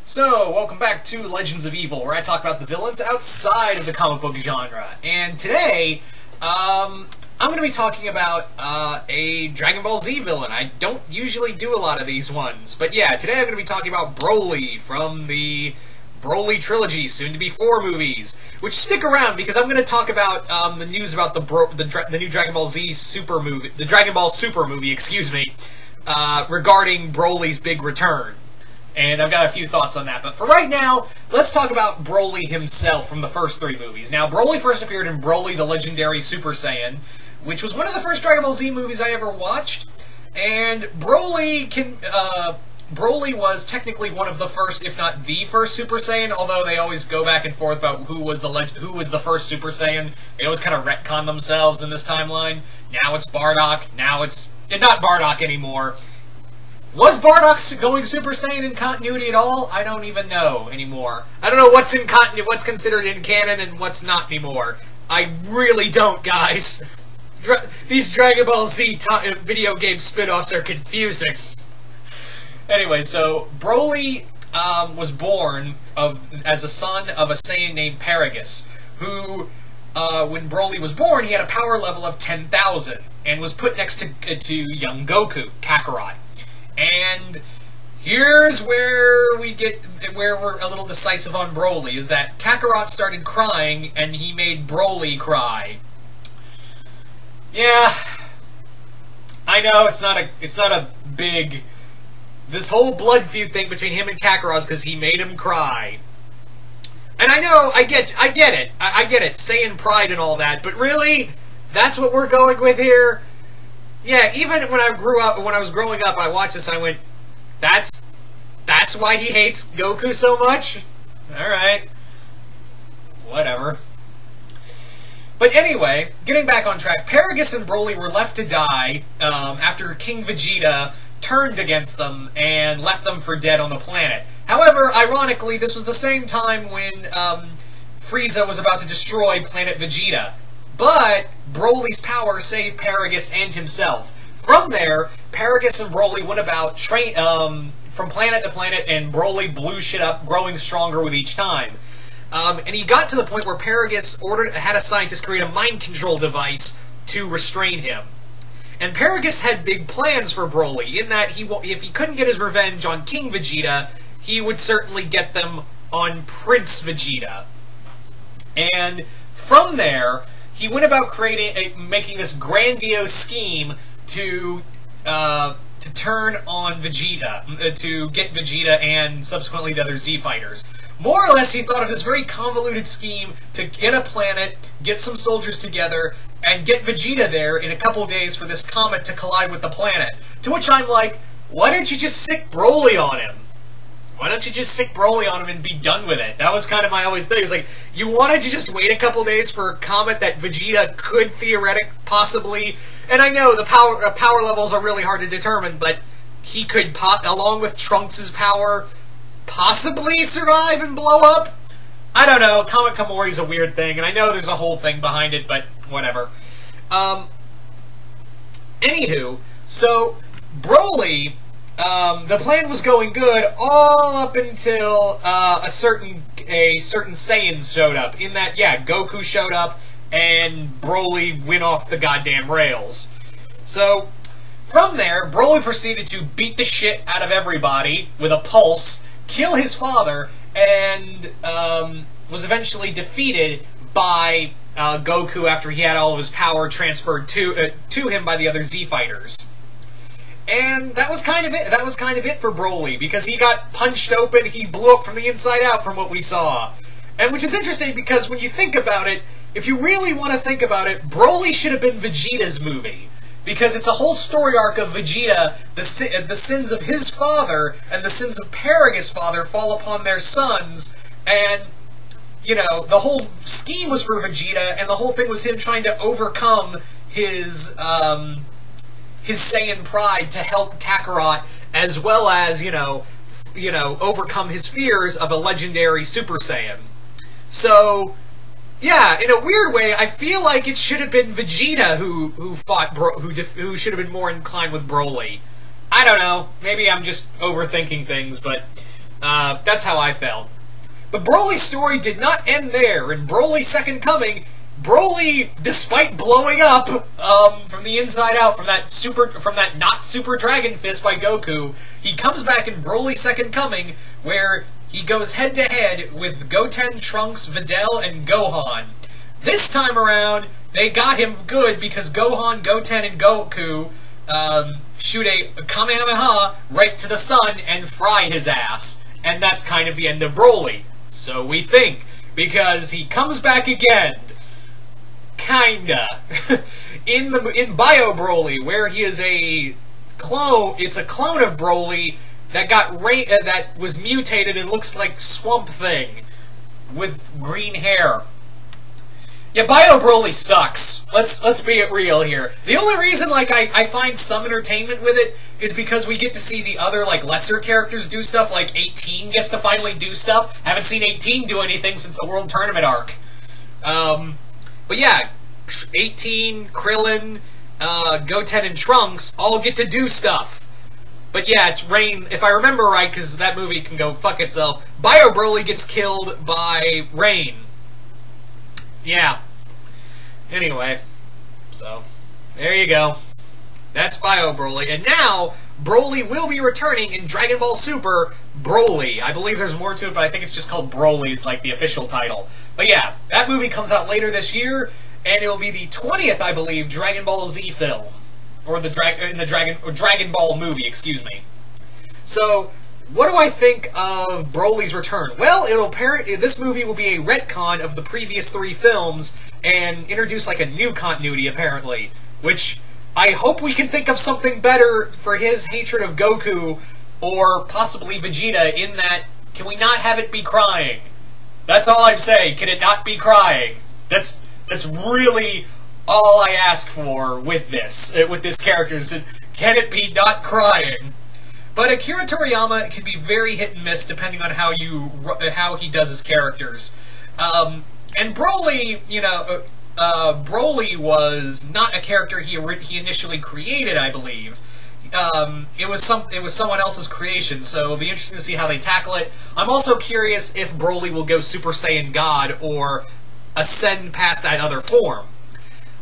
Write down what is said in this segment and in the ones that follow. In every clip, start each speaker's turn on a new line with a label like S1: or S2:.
S1: So, welcome back to Legends of Evil, where I talk about the villains outside of the comic book genre. And today, I'm going to be talking about a Dragon Ball Z villain. I don't usually do a lot of these ones, but yeah, today I'm going to be talking about Broly from the Broly trilogy, soon to be 4 movies. Which, stick around because I'm going to talk about the news about the new Dragon Ball Z Super movie, the Dragon Ball Super movie, excuse me, regarding Broly's big return. And I've got a few thoughts on that. But for right now, let's talk about Broly himself from the first 3 movies. Now, Broly first appeared in Broly the Legendary Super Saiyan, which was one of the first Dragon Ball Z movies I ever watched. And Broly was technically one of the first, if not the first Super Saiyan, although they always go back and forth about who was the first Super Saiyan. They always kind of retcon themselves in this timeline. Now it's Bardock. Now it's not Bardock anymore. Was Bardock going Super Saiyan in continuity at all? I don't even know anymore. I don't know what's in continuity, what's considered in canon, and what's not anymore. I really don't, guys. These Dragon Ball Z video game spin-offs are confusing. Anyway, so Broly was born as a son of a Saiyan named Paragus, who, when Broly was born, he had a power level of 10,000, and was put next to young Goku, Kakarot. And here's where we're a little decisive on Broly, is that Kakarot started crying, and he made Broly cry. Yeah, I know it's not a big, this whole blood feud thing between him and Kakarot is because he made him cry. And I know, I get it, I get it, Saiyan pride and all that, but really, that's what we're going with here? Yeah, even when I was growing up, I watched this and I went, that's why he hates Goku so much? Alright. Whatever. But anyway, getting back on track, Paragus and Broly were left to die after King Vegeta turned against them and left them for dead on the planet. However, ironically, this was the same time when Frieza was about to destroy Planet Vegeta. But Broly's power saved Paragus and himself. From there, Paragus and Broly went about from planet to planet, and Broly blew shit up, growing stronger with each time. And he got to the point where Paragus had a scientist create a mind control device to restrain him. And Paragus had big plans for Broly, in that if he couldn't get his revenge on King Vegeta, he would certainly get them on Prince Vegeta. And from there, he went about making this grandiose scheme to turn on Vegeta, to get Vegeta and subsequently the other Z fighters. More or less, he thought of this very convoluted scheme to get a planet, get some soldiers together, and get Vegeta there in a couple days for this comet to collide with the planet. To which I'm like, why don't you just sick Broly on him? Why don't you just sick Broly on him and be done with it? That was kind of my always thing. It's like, you wanted to just wait a couple days for a comet that Vegeta could possibly... And I know the power levels are really hard to determine, but he could, along with Trunks' power, possibly survive and blow up? I don't know. Comet Kamori's a weird thing, and I know there's a whole thing behind it, but whatever. Anywho, so Broly... the plan was going good all up until a certain Saiyan showed up. In that, yeah, Goku showed up and Broly went off the goddamn rails. So, from there, Broly proceeded to beat the shit out of everybody with a pulse, kill his father, and was eventually defeated by Goku after he had all of his power transferred to him by the other Z fighters. And that was kind of it. That was kind of it for Broly, because he got punched open, he blew up from the inside out from what we saw. And which is interesting, because when you think about it, if you really want to think about it, Broly should have been Vegeta's movie. Because it's a whole story arc of Vegeta, the sins of his father, and the sins of Paragus' father fall upon their sons, and, you know, the whole scheme was for Vegeta, and the whole thing was him trying to overcome his Saiyan pride to help Kakarot, as well as, you know, overcome his fears of a legendary Super Saiyan. So, yeah, in a weird way, I feel like it should have been Vegeta who should have been more inclined with Broly. I don't know. Maybe I'm just overthinking things, but That's how I felt. But Broly's story did not end there. In Broly Second Coming, Broly, despite blowing up from the inside out from that not super Dragon Fist by Goku, he comes back in Broly Second Coming, where he goes head to head with Goten, Trunks, Videl, and Gohan. This time around, they got him good because Gohan, Goten, and Goku shoot a Kamehameha right to the sun and fry his ass. And that's kind of the end of Broly. So we think, because he comes back again, kinda, in Bio Broly, where he is a clone. It's a clone of Broly that that was mutated and looks like Swamp Thing with green hair. Yeah, Bio Broly sucks. Let's be real here. The only reason, like, I find some entertainment with it is because we get to see the other, like, lesser characters do stuff, like 18 gets to finally do stuff. Haven't seen 18 do anything since the World Tournament arc. But yeah, 18, Krillin, Goten, and Trunks all get to do stuff. But yeah, it's Rain, if I remember right, because that movie can go fuck itself, Bio Broly gets killed by Rain. Yeah. Anyway, so, there you go. That's Bio Broly. And now, Broly will be returning in Dragon Ball Super Broly. I believe there's more to it, but I think it's just called Broly is like the official title. But yeah, that movie comes out later this year, and it'll be the 20th, I believe, Dragon Ball Z film. Or the Dragon Ball movie, excuse me. So, what do I think of Broly's return? Well, this movie will be a retcon of the previous 3 films and introduce like a new continuity, apparently. Which I hope we can think of something better for his hatred of Goku or possibly Vegeta. In that, can we not have it be crying? That's all I'm saying. Can it not be crying? That's really all I ask for with this character. Can it be not crying? But Akira Toriyama can be very hit and miss depending on how he does his characters. And Broly, Broly was not a character he initially created, I believe. It was someone else's creation, so it'll be interesting to see how they tackle it. I'm also curious if Broly will go Super Saiyan God or ascend past that other form.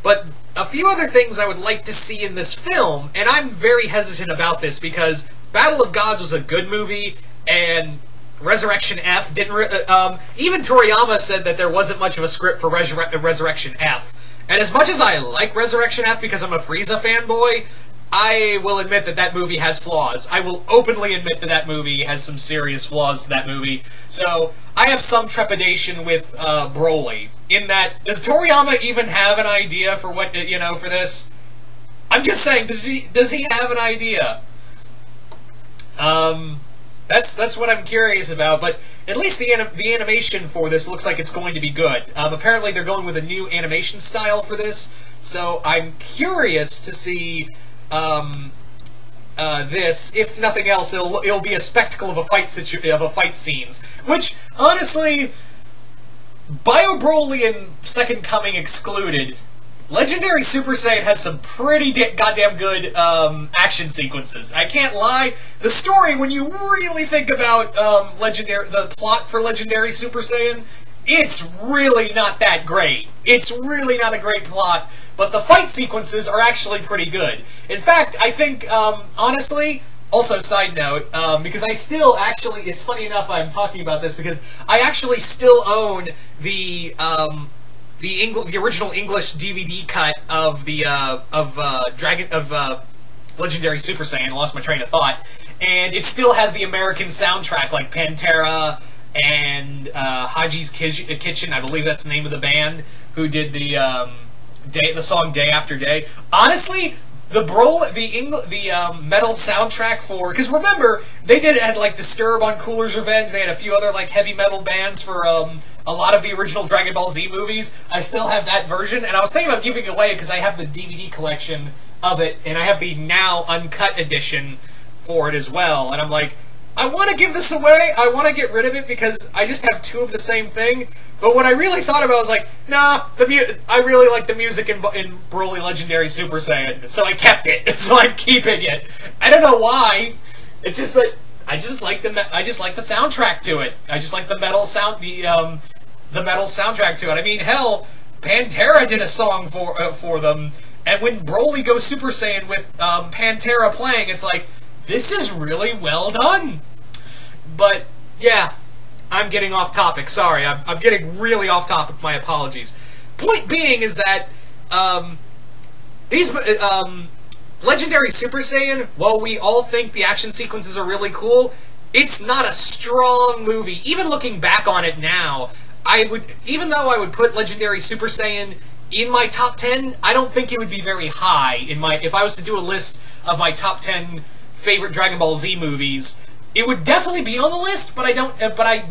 S1: But a few other things I would like to see in this film, and I'm very hesitant about this because Battle of Gods was a good movie, and Resurrection F didn't... even Toriyama said that there wasn't much of a script for Resurrection F. And as much as I like Resurrection F because I'm a Frieza fanboy, I will admit that that movie has flaws. I will openly admit that that movie has some serious flaws to that movie. So, I have some trepidation with Broly. In that, does Toriyama even have an idea for what, for this? I'm just saying, does he have an idea? That's what I'm curious about, but at least the animation for this looks like it's going to be good. Apparently they're going with a new animation style for this, so I'm curious to see this. If nothing else, it'll be a spectacle of a fight scenes, which honestly, Bio Broly and Second Coming excluded, Legendary Super Saiyan had some pretty goddamn good action sequences. I can't lie. The story, when you really think about the plot for Legendary Super Saiyan, it's really not that great. It's really not a great plot, but the fight sequences are actually pretty good. In fact, I think, honestly, also, side note, because I still actually, it's funny enough I'm talking about this, because I actually still own the original English DVD cut of Legendary Super Saiyan. I lost my train of thought, and it still has the American soundtrack like Pantera and Haji's Kitchen. I believe that's the name of the band who did the song Day After Day. Honestly, the metal soundtrack for, because remember they had like Disturb on Cooler's Revenge. They had a few other like heavy metal bands for a lot of the original Dragon Ball Z movies. I still have that version, and I was thinking about giving it away because I have the DVD collection of it, and I have the now uncut edition for it as well. And I'm like, I want to give this away. I want to get rid of it because I just have 2 of the same thing. But what I really thought about was like, nah, I really like the music in Broly Legendary Super Saiyan, so I kept it. So I'm keeping it. I don't know why. It's just that I just like the soundtrack to it. I just like the metal soundtrack to it. I mean, hell, Pantera did a song for them, and when Broly goes Super Saiyan with Pantera playing, it's like, this is really well done. But yeah, I'm getting off topic. Sorry, I'm getting really off topic. My apologies. Point being is that these Legendary Super Saiyan, while we all think the action sequences are really cool, it's not a strong movie. Even looking back on it now, even though I would put Legendary Super Saiyan in my top 10, I don't think it would be very high if I was to do a list of my top 10 favorite Dragon Ball Z movies. It would definitely be on the list, but I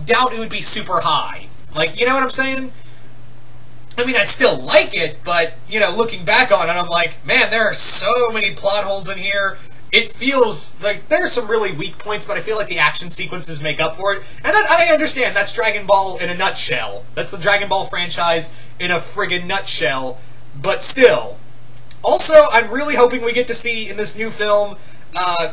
S1: doubt it would be super high. Like, you know what I'm saying? I mean, I still like it, but, you know, looking back on it, I'm like, man, there are so many plot holes in here. It feels like there's some really weak points, but I feel like the action sequences make up for it. And I understand, that's Dragon Ball in a nutshell. That's the Dragon Ball franchise in a friggin' nutshell, but still. Also, I'm really hoping we get to see, in this new film,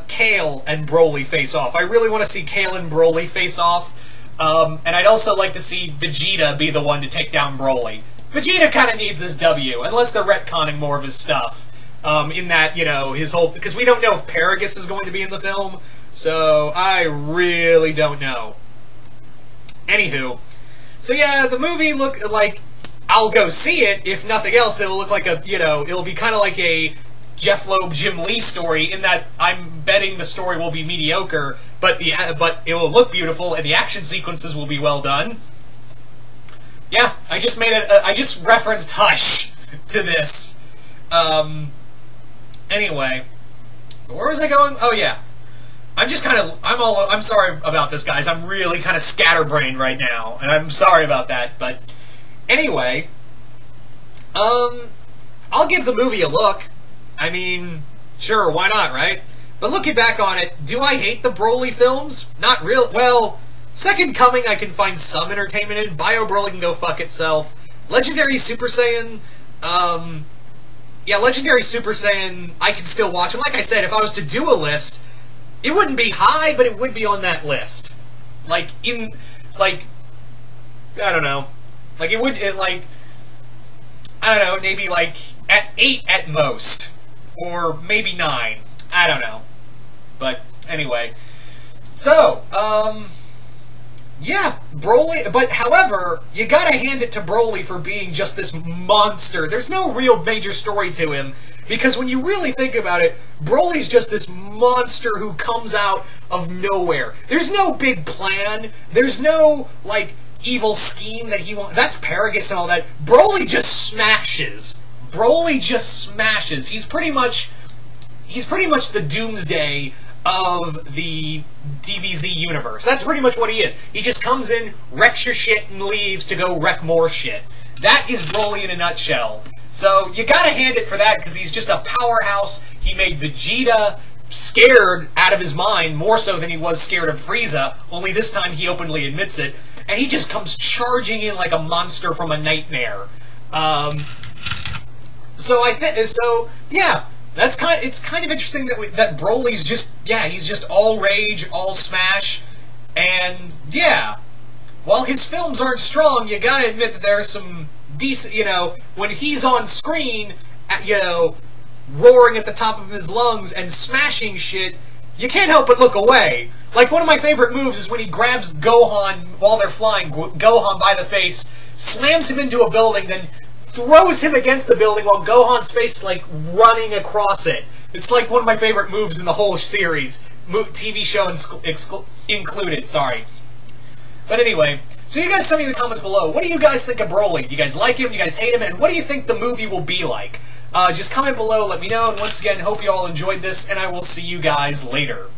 S1: Kale and Broly face off. I really want to see Kale and Broly face off, and I'd also like to see Vegeta be the one to take down Broly. Vegeta kind of needs this W, unless they're retconning more of his stuff. In that, you know, his whole... Because we don't know if Paragus is going to be in the film, so I really don't know. Anywho. So yeah, the movie look like... I'll go see it, if nothing else, it'll look like a, you know, it'll be kind of like a Jeff Loeb, Jim Lee story, in that I'm betting the story will be mediocre, but it will look beautiful, and the action sequences will be well done. Yeah, I just referenced Hush to this. Anyway, where was I going? Oh yeah, I'm sorry about this, guys. I'm really kind of scatterbrained right now, and I'm sorry about that. But anyway, I'll give the movie a look. I mean, sure, why not, right? But looking back on it, do I hate the Broly films? Not real. Well, Second Coming I can find some entertainment in. Bio Broly can go fuck itself. Legendary Super Saiyan, yeah, Legendary Super Saiyan I can still watch. And like I said, if I was to do a list, it wouldn't be high, but it would be on that list. I don't know. I don't know, maybe like at 8 at most. Or maybe 9. I don't know. But anyway. So, yeah, Broly, but however, you gotta hand it to Broly for being just this monster. There's no real major story to him, because when you really think about it, Broly's just this monster who comes out of nowhere. There's no big plan, there's no, like, evil scheme that he wants. That's Paragus and all that. Broly just smashes. Broly just smashes. He's pretty much the Doomsday of the DBZ universe. That's pretty much what he is. He just comes in, wrecks your shit, and leaves to go wreck more shit. That is Broly in a nutshell. So, you gotta hand it for that, because he's just a powerhouse. He made Vegeta scared out of his mind, more so than he was scared of Frieza, only this time he openly admits it, and he just comes charging in like a monster from a nightmare. So, yeah. It's kind of interesting that Broly's just, yeah, he's just all rage, all smash, and, yeah, while his films aren't strong, you gotta admit that there are some decent, you know, when he's on screen, you know, roaring at the top of his lungs and smashing shit, you can't help but look away. Like, one of my favorite moves is when he grabs Gohan while they're flying, Gohan by the face, slams him into a building, then throws him against the building while Gohan's face is, like, running across it. It's, like, one of my favorite moves in the whole series. TV show included, sorry. But anyway, so you guys tell me in the comments below, what do you guys think of Broly? Do you guys like him? Do you guys hate him? And what do you think the movie will be like? Just comment below, let me know, and once again, hope you all enjoyed this, and I will see you guys later.